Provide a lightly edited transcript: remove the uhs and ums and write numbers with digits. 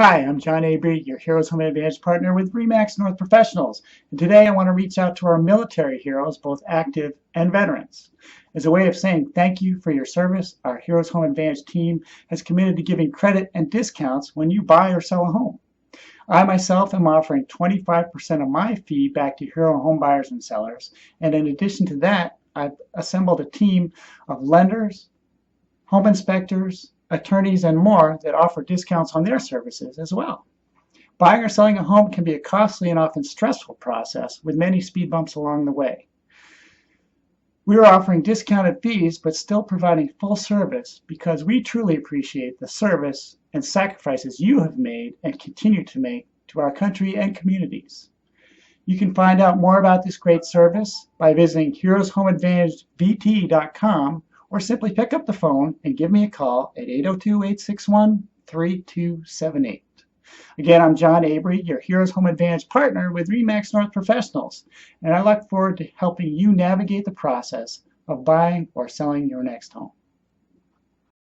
Hi, I'm John Abry, your Heroes Home Advantage partner with RE/MAX North Professionals. And today I want to reach out to our military heroes, both active and veterans. As a way of saying thank you for your service, our Heroes Home Advantage team has committed to giving credit and discounts when you buy or sell a home. I myself am offering 25% of my fee back to hero home buyers and sellers. And in addition to that, I've assembled a team of lenders, home inspectors, attorneys, and more that offer discounts on their services as well. Buying or selling a home can be a costly and often stressful process with many speed bumps along the way. We are offering discounted fees but still providing full service because we truly appreciate the service and sacrifices you have made and continue to make to our country and communities. You can find out more about this great service by visiting heroeshomeadvantagevt.com or simply pick up the phone and give me a call at 802-861-3278. Again, I'm John Abry, your Heroes Home Advantage partner with RE/MAX North Professionals, and I look forward to helping you navigate the process of buying or selling your next home.